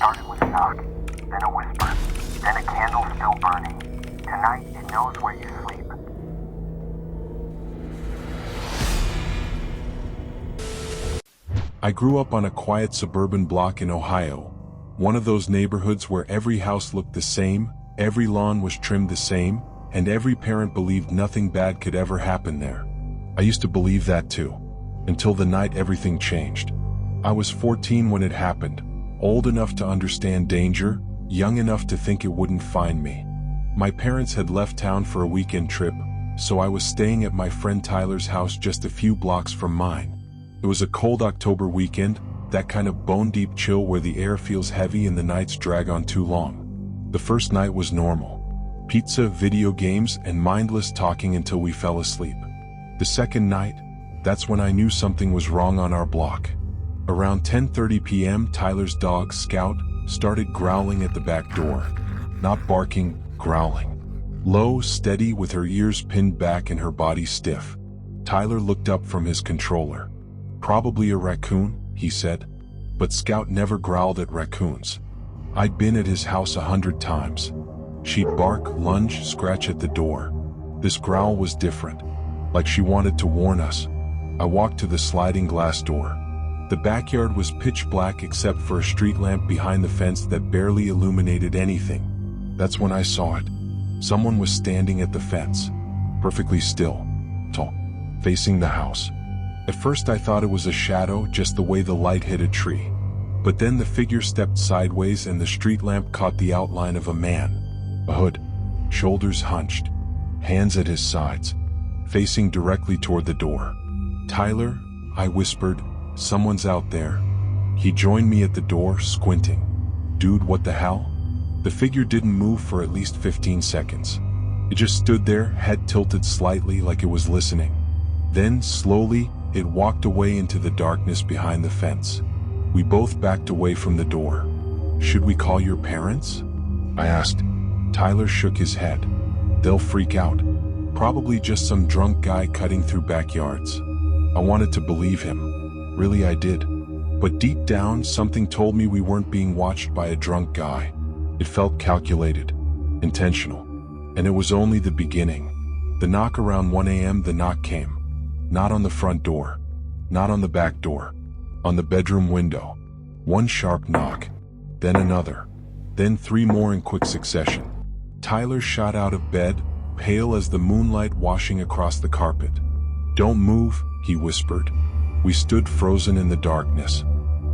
started with a knock, then a whisper, then a candle still burning. Tonight, it knows where you sleep. I grew up on a quiet suburban block in Ohio, one of those neighborhoods where every house looked the same, every lawn was trimmed the same, and every parent believed nothing bad could ever happen there. I used to believe that too, until the night everything changed. I was 14 when it happened, old enough to understand danger, young enough to think it wouldn't find me. My parents had left town for a weekend trip, so I was staying at my friend Tyler's house just a few blocks from mine. It was a cold October weekend, that kind of bone-deep chill where the air feels heavy and the nights drag on too long. The first night was normal. Pizza, video games, and mindless talking until we fell asleep. The second night, that's when I knew something was wrong on our block. Around 10:30 p.m., Tyler's dog, Scout, started growling at the back door. Not barking, growling. Low, steady, with her ears pinned back and her body stiff. Tyler looked up from his controller. "Probably a raccoon," he said. But Scout never growled at raccoons. I'd been at his house 100 times. She'd bark, lunge, scratch at the door. This growl was different, like she wanted to warn us. I walked to the sliding glass door. The backyard was pitch black except for a street lamp behind the fence that barely illuminated anything. That's when I saw it. Someone was standing at the fence, perfectly still, tall, facing the house. At first I thought it was a shadow, just the way the light hit a tree. But then the figure stepped sideways and the street lamp caught the outline of a man. A hood, shoulders hunched, hands at his sides, facing directly toward the door. "Tyler," I whispered, "someone's out there." He joined me at the door, squinting. "Dude, what the hell?" The figure didn't move for at least 15 seconds. It just stood there, head tilted slightly like it was listening. Then, slowly, it walked away into the darkness behind the fence. We both backed away from the door. "Should we call your parents?" I asked. Tyler shook his head. "They'll freak out. Probably just some drunk guy cutting through backyards." I wanted to believe him. Really, I did. But deep down, something told me we weren't being watched by a drunk guy. It felt calculated, intentional. And it was only the beginning. The knock around 1 a.m., the knock came. Not on the front door. Not on the back door. On the bedroom window. One sharp knock. Then another. Then 3 more in quick succession. Tyler shot out of bed, pale as the moonlight washing across the carpet. "Don't move," he whispered. We stood frozen in the darkness.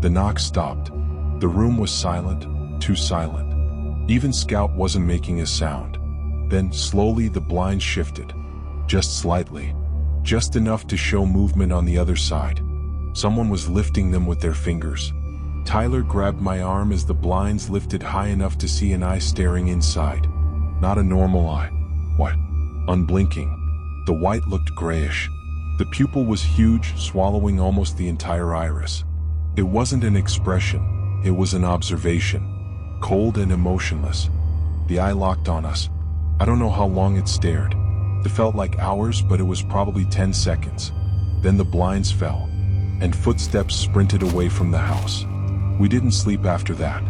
The knock stopped. The room was silent, too silent. Even Scout wasn't making a sound. Then, slowly, the blinds shifted. Just slightly. Just enough to show movement on the other side. Someone was lifting them with their fingers. Tyler grabbed my arm as the blinds lifted high enough to see an eye staring inside. Not a normal eye. What? Unblinking. The white looked grayish. The pupil was huge, swallowing almost the entire iris. It wasn't an expression, it was an observation. Cold and emotionless. The eye locked on us. I don't know how long it stared. It felt like hours, but it was probably 10 seconds. Then the blinds fell, and footsteps sprinted away from the house. We didn't sleep after that.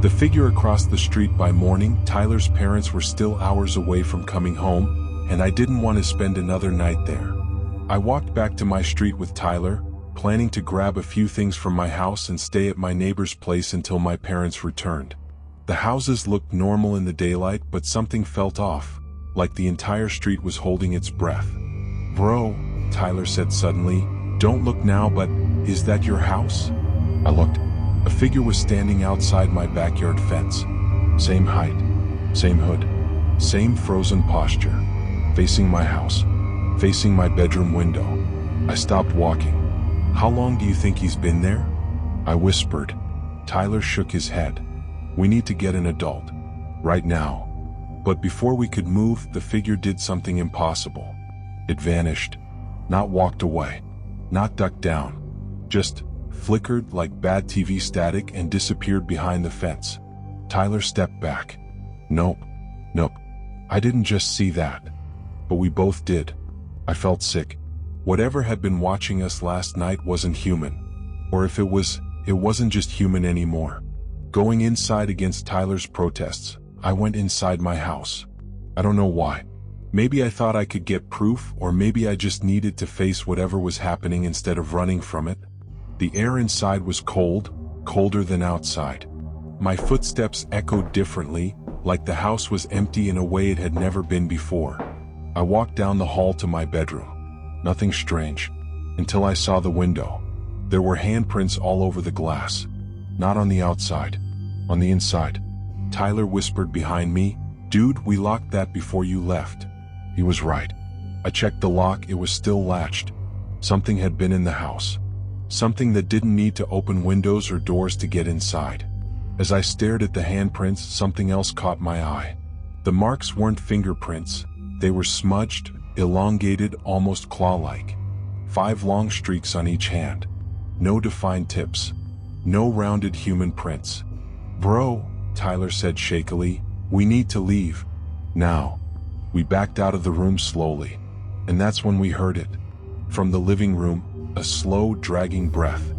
The figure across the street by morning, Tyler's parents were still hours away from coming home, and I didn't want to spend another night there. I walked back to my street with Tyler, planning to grab a few things from my house and stay at my neighbor's place until my parents returned. The houses looked normal in the daylight, but something felt off, like the entire street was holding its breath. "Bro," Tyler said suddenly, "don't look now, but is that your house?" I looked. A figure was standing outside my backyard fence. Same height, same hood, same frozen posture, facing my house, facing my bedroom window. I stopped walking. "How long do you think he's been there?" I whispered. Tyler shook his head. "We need to get an adult. Right now." But before we could move, the figure did something impossible. It vanished. Not walked away. Not ducked down. Just flickered like bad TV static and disappeared behind the fence. Tyler stepped back. Nope. I didn't just see that. But we both did. I felt sick. Whatever had been watching us last night wasn't human. Or if it was, it wasn't just human anymore. Going inside against Tyler's protests, I went inside my house. I don't know why. Maybe I thought I could get proof, or maybe I just needed to face whatever was happening instead of running from it. The air inside was cold, colder than outside. My footsteps echoed differently, like the house was empty in a way it had never been before. I walked down the hall to my bedroom. Nothing strange, until I saw the window. There were handprints all over the glass. Not on the outside, on the inside. Tyler whispered behind me, "Dude, we locked that before you left." He was right. I checked the lock, it was still latched. Something had been in the house. Something that didn't need to open windows or doors to get inside. As I stared at the handprints, something else caught my eye. The marks weren't fingerprints. They were smudged, elongated, almost claw-like. 5 long streaks on each hand. No defined tips. No rounded human prints. "Bro," Tyler said shakily, "we need to leave. Now." We backed out of the room slowly. And that's when we heard it. From the living room, a slow, dragging breath.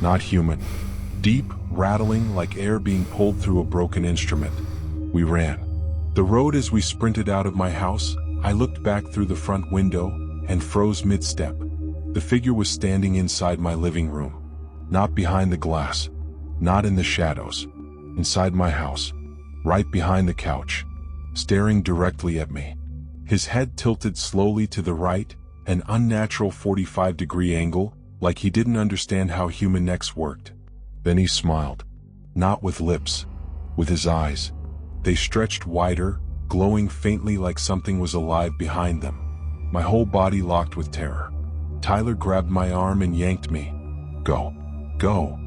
Not human. Deep, rattling like air being pulled through a broken instrument. We ran. The road as we sprinted out of my house, I looked back through the front window and froze mid-step. The figure was standing inside my living room. Not behind the glass. Not in the shadows. Inside my house. Right behind the couch. Staring directly at me. His head tilted slowly to the right, an unnatural 45-degree angle, like he didn't understand how human necks worked. Then he smiled. Not with lips. With his eyes. They stretched wider, glowing faintly like something was alive behind them. My whole body locked with terror. Tyler grabbed my arm and yanked me. "Go. Go."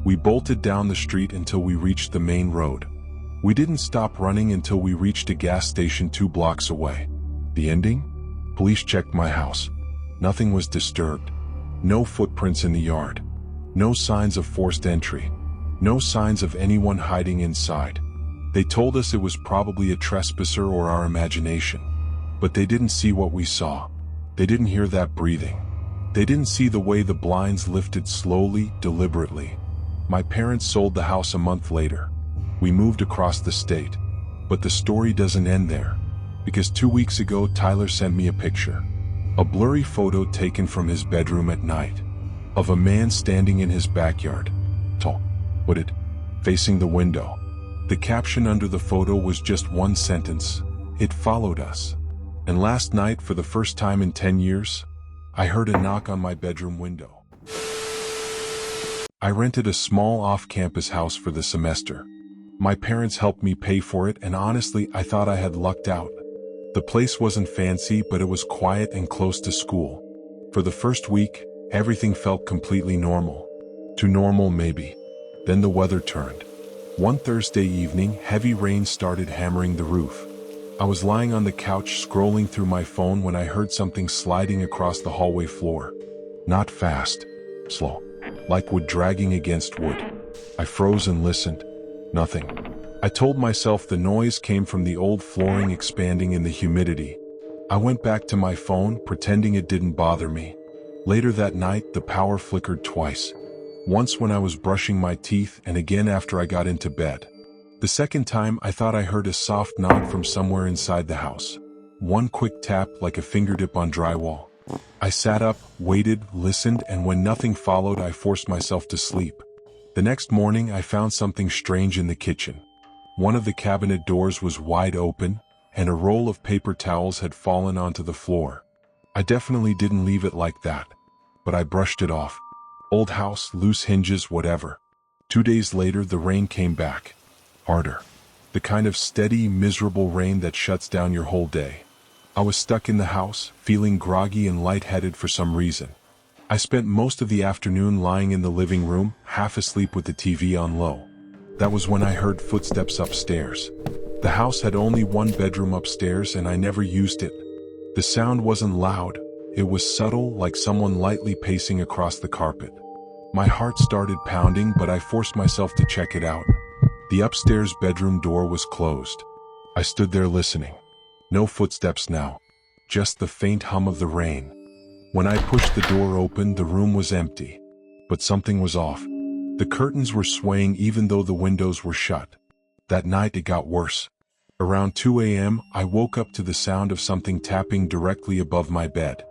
We bolted down the street until we reached the main road. We didn't stop running until we reached a gas station 2 blocks away. The ending? Police checked my house. Nothing was disturbed. No footprints in the yard. No signs of forced entry. No signs of anyone hiding inside. They told us it was probably a trespasser or our imagination. But they didn't see what we saw. They didn't hear that breathing. They didn't see the way the blinds lifted slowly, deliberately. My parents sold the house a month later. We moved across the state. But the story doesn't end there. Because 2 weeks ago, Tyler sent me a picture. A blurry photo taken from his bedroom at night. Of a man standing in his backyard. Tall, hooded, facing the window. The caption under the photo was just one sentence. "It followed us." And last night, for the first time in 10 years, I heard a knock on my bedroom window. I rented a small off-campus house for the semester. My parents helped me pay for it, and honestly, I thought I had lucked out. The place wasn't fancy, but it was quiet and close to school. For the first week, everything felt completely normal. Too normal, maybe. Then the weather turned. One Thursday evening, heavy rain started hammering the roof. I was lying on the couch scrolling through my phone when I heard something sliding across the hallway floor. Not fast. Slow. Like wood dragging against wood. I froze and listened. Nothing. I told myself the noise came from the old flooring expanding in the humidity. I went back to my phone, pretending it didn't bother me. Later that night, the power flickered twice. Once when I was brushing my teeth, and again after I got into bed. The second time, I thought I heard a soft knock from somewhere inside the house. One quick tap like a fingertip on drywall. I sat up, waited, listened, and when nothing followed, I forced myself to sleep. The next morning, I found something strange in the kitchen. One of the cabinet doors was wide open, and a roll of paper towels had fallen onto the floor. I definitely didn't leave it like that, but I brushed it off. Old house, loose hinges, whatever. 2 days later, the rain came back. Harder. The kind of steady, miserable rain that shuts down your whole day. I was stuck in the house, feeling groggy and lightheaded for some reason. I spent most of the afternoon lying in the living room, half asleep with the TV on low. That was when I heard footsteps upstairs. The house had only one bedroom upstairs and I never used it. The sound wasn't loud, it was subtle, like someone lightly pacing across the carpet. My heart started pounding, but I forced myself to check it out. The upstairs bedroom door was closed. I stood there listening. No footsteps now, just the faint hum of the rain. When I pushed the door open, the room was empty. But something was off. The curtains were swaying even though the windows were shut. That night it got worse. Around 2 a.m., I woke up to the sound of something tapping directly above my bed.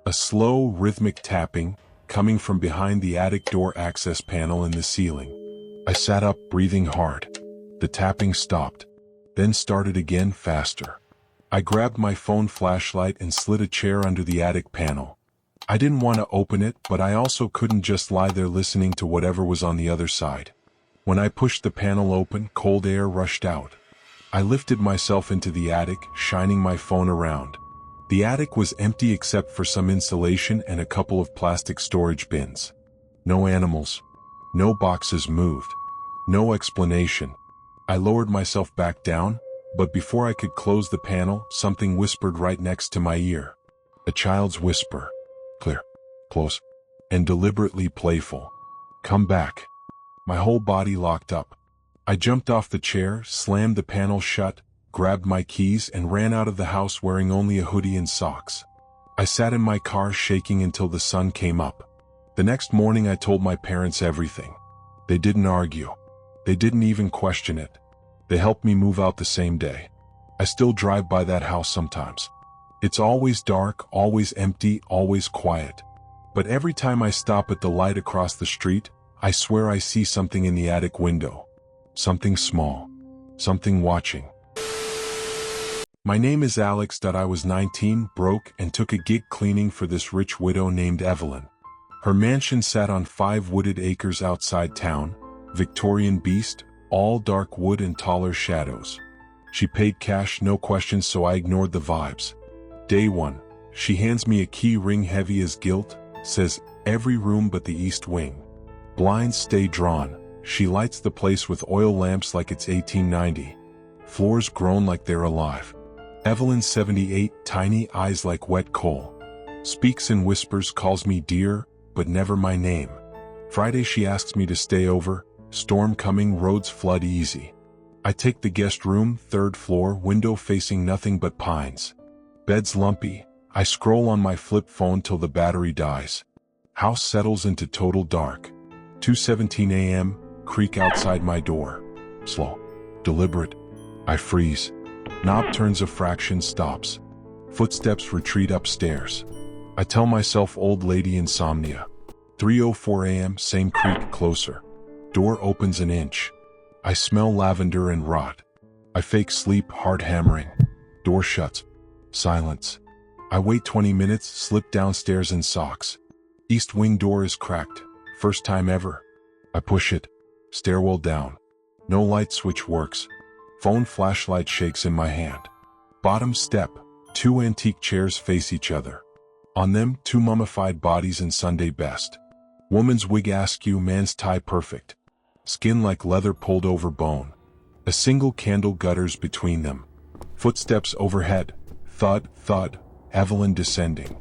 A slow, rhythmic tapping, coming from behind the attic door access panel in the ceiling. I sat up, breathing hard. The tapping stopped, then started again faster. I grabbed my phone flashlight and slid a chair under the attic panel. I didn't want to open it, but I also couldn't just lie there listening to whatever was on the other side. When I pushed the panel open, cold air rushed out. I lifted myself into the attic, shining my phone around. The attic was empty except for some insulation and a couple of plastic storage bins. No animals. No boxes moved. No explanation. I lowered myself back down, but before I could close the panel, something whispered right next to my ear. A child's whisper. Clear, close, and deliberately playful. Come back. My whole body locked up. I jumped off the chair, slammed the panel shut, grabbed my keys and ran out of the house wearing only a hoodie and socks. I sat in my car shaking until the sun came up. The next morning I told my parents everything. They didn't argue. They didn't even question it. They helped me move out the same day. I still drive by that house sometimes. It's always dark, always empty, always quiet. But every time I stop at the light across the street, I swear I see something in the attic window. Something small. Something watching. My name is Alex. I was 19, broke, and took a gig cleaning for this rich widow named Evelyn. Her mansion sat on 5 wooded acres outside town, Victorian beast, all dark wood and taller shadows. She paid cash, no questions, so I ignored the vibes. Day 1, she hands me a key ring heavy as gilt, says, every room but the east wing. Blinds stay drawn. She lights the place with oil lamps like it's 1890. Floors groan like they're alive. Evelyn 78, tiny eyes like wet coal. Speaks in whispers, calls me dear, but never my name. Friday she asks me to stay over, storm coming, roads flood easy. I take the guest room, 3rd floor, window facing nothing but pines. Bed's lumpy. I scroll on my flip phone till the battery dies. House settles into total dark. 2:17 a.m., creak outside my door. Slow. Deliberate. I freeze. Knob turns a fraction, stops. Footsteps retreat upstairs. I tell myself old lady insomnia. 3:04 a.m., same creak, closer. Door opens an inch. I smell lavender and rot. I fake sleep, hard hammering. Door shuts. Silence. I wait 20 minutes, slip downstairs in socks. East wing door is cracked. First time ever. I push it. Stairwell down. No light switch works. Phone flashlight shakes in my hand. Bottom step. 2 antique chairs face each other. On them, 2 mummified bodies in Sunday best. Woman's wig askew, man's tie perfect. Skin like leather pulled over bone. A single candle gutters between them. Footsteps overhead. Thud, thud. Evelyn descending.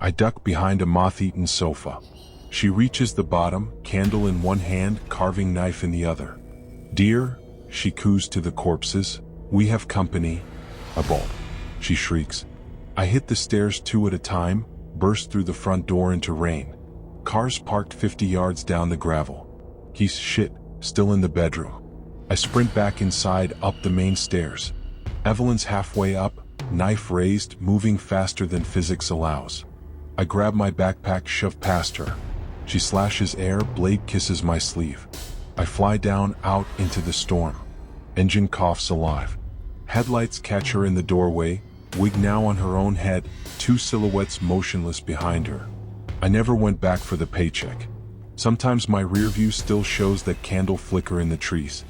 I duck behind a moth-eaten sofa. She reaches the bottom, candle in one hand, carving knife in the other. Dear, she coos to the corpses, we have company. A bolt. She shrieks. I hit the stairs 2 at a time, burst through the front door into rain. Cars parked 50 yards down the gravel. He's shit, still in the bedroom. I sprint back inside, up the main stairs. Evelyn's halfway up, knife raised, moving faster than physics allows. I grab my backpack, shove past her. She slashes air, blade kisses my sleeve. I fly down, out into the storm. Engine coughs alive. Headlights catch her in the doorway, wig now on her own head, 2 silhouettes motionless behind her. I never went back for the paycheck. Sometimes my rear view still shows that candle flicker in the trees.